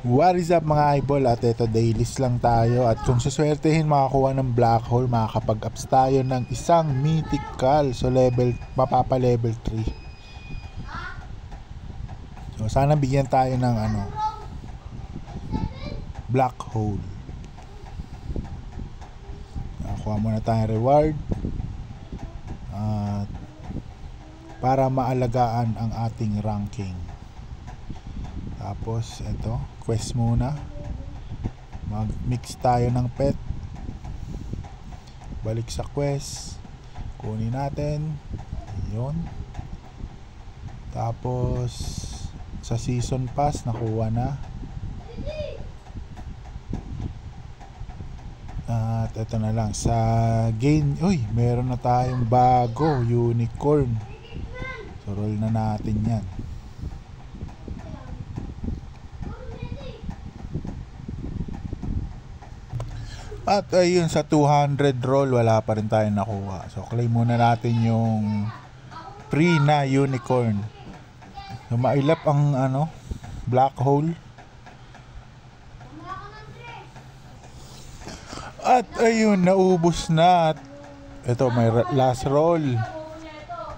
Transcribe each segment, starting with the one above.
What is up mga idol, at ito dailies lang tayo, at kung suswertehin makakuha ng black hole, makakapag-ups tayo ng isang mythical, so mapapa level 3. So sana bigyan tayo ng black hole. Nakuha muna tayong reward at para maalagaan ang ating ranking. Tapos ito, quest muna. Mag-mix tayo ng pet. Balik sa quest. Kunin natin. Yun. Tapos sa season pass nakuha na. At ito na lang sa gain. Uy, meron na tayong bago, unicorn. So roll na natin yan. At ayun, sa 200 roll wala pa rin tayo nakuha. So claim muna natin yung free na unicorn. So mailap ang black hole. At ayun, naubos na. At ito, may last roll.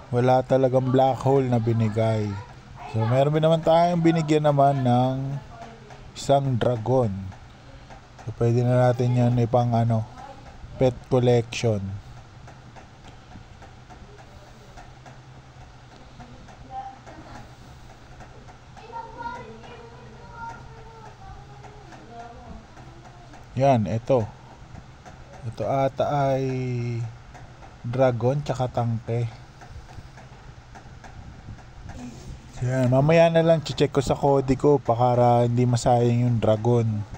Wala talagang black hole na binigay. So meron naman tayong binigyan naman ng isang dragon. So, pwede na natin yan ipang pet collection. Yan, ito. Ito ata ay dragon tsaka tangke. So, yan, mamaya na lang check ko sa kode ko para hindi masayang yung dragon.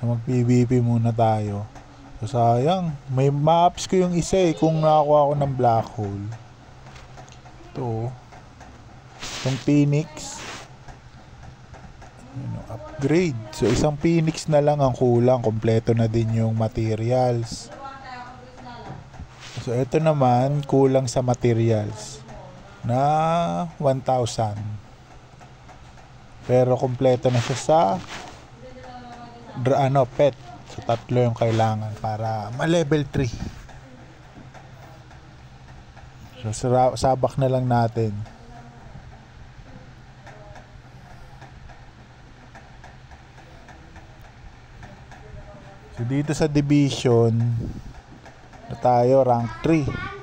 So mag PvP muna tayo. So sayang, may maps ko yung isa kung nakakuha ko ng black hole. Ito, itong Phoenix, upgrade. So isang Phoenix na lang ang kulang, kompleto na din yung materials. So ito naman kulang sa materials na 1,000, pero kompleto na siya sa pet. So tatlo yung kailangan para ma-level 3. So sabak na lang natin. So dito sa division na tayo, rank 3.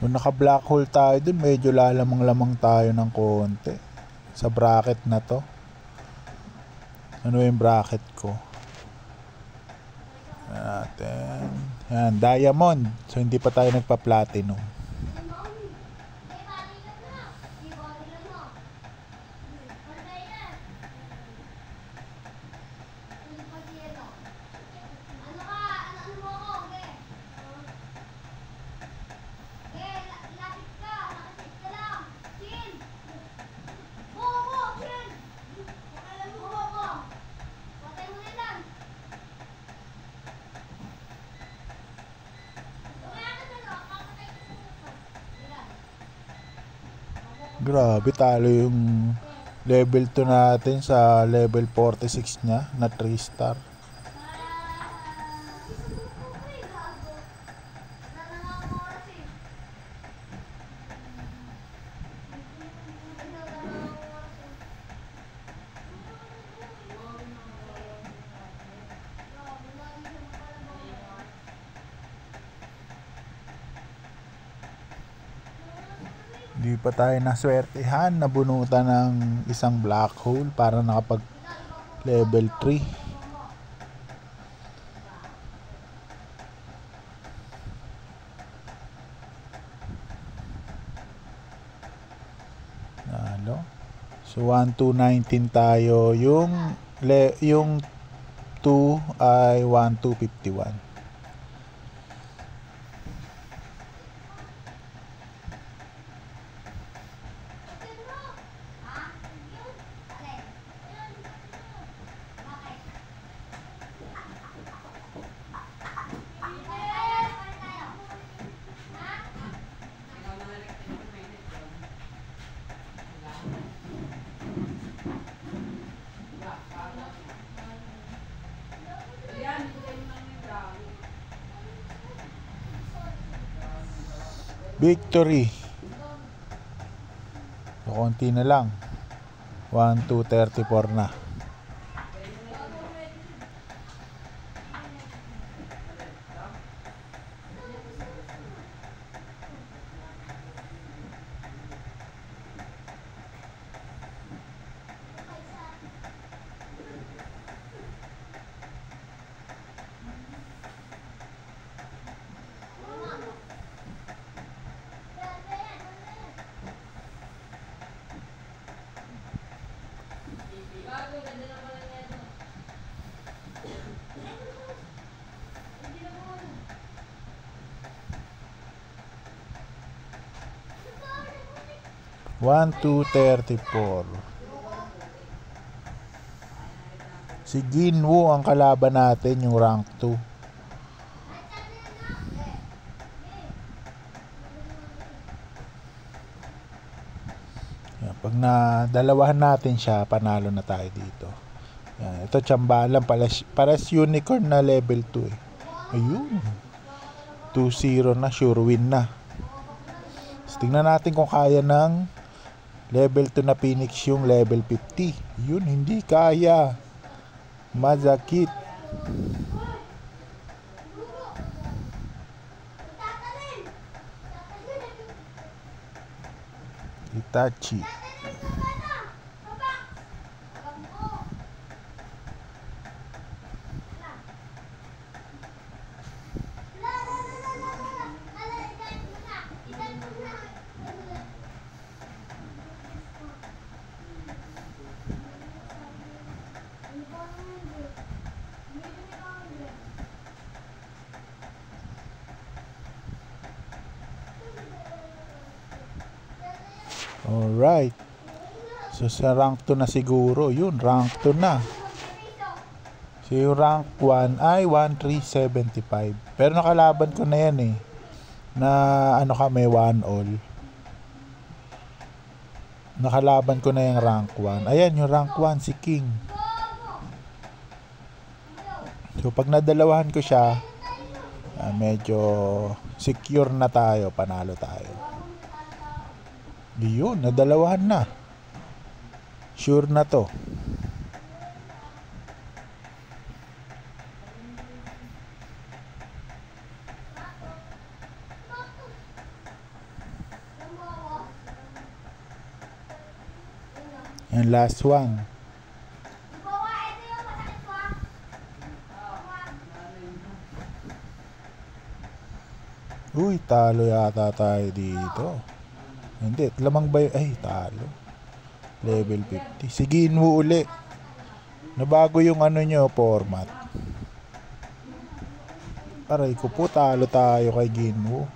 Kung naka-black hole tayo dun, medyo lalamang-lamang tayo ng konti sa bracket na to. Ano yung bracket ko? Natin. Yan, diamond. So hindi pa tayo nagpa-platinum. Grabe, talo yung level 2 natin sa level 46 niya na 3 star. Hindi pa tayo naswertehan, nabunutan ng isang black hole para nakapag level 3. So 1219 tayo, yung 2 ay 1251. Victory. So, konti na lang. 1, 2, 34 na. One, 2, 34. Si Ginwoo ang kalaban natin, yung rank 2. Yan, pag nadalawahan natin siya, panalo na tayo dito. Yan, ito tsambalan, pares unicorn na level 2 eh. Ayun. 2-0 na, sure win na. So, tingnan natin kung kaya ng level 2 na Phoenix yung level 50. Yun, hindi kaya. Mazakit. Itachi. Alright. So sa rank 2 na siguro. Yun, rank 2 na. So yung rank 1 ay 1375. Pero nakalaban ko na yan eh. Na ano kami, 1 all. Nakalaban ko na yung rank 1. Ayan yung rank 1, si King. So pag nadalawahan ko siya, medyo secure na tayo, panalo tayo. Yun, nadalawahan na. Sure na to. And last one. Uy, talo yata tayo dito. Hindi, lamang ba yun? Ay, talo. Level 50. Sigin mo uli. Nabago yung ano nyo, format. Aray ko po, talo tayo kay Ginwoo.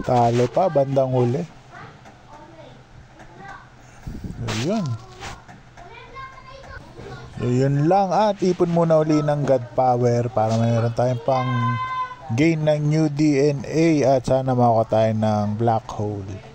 Talo pa, bandang huli. Ayun. So yun lang, at ipon muna uli ng God Power para mayroon tayong pang gain ng new DNA at sana makuha tayo ng black hole.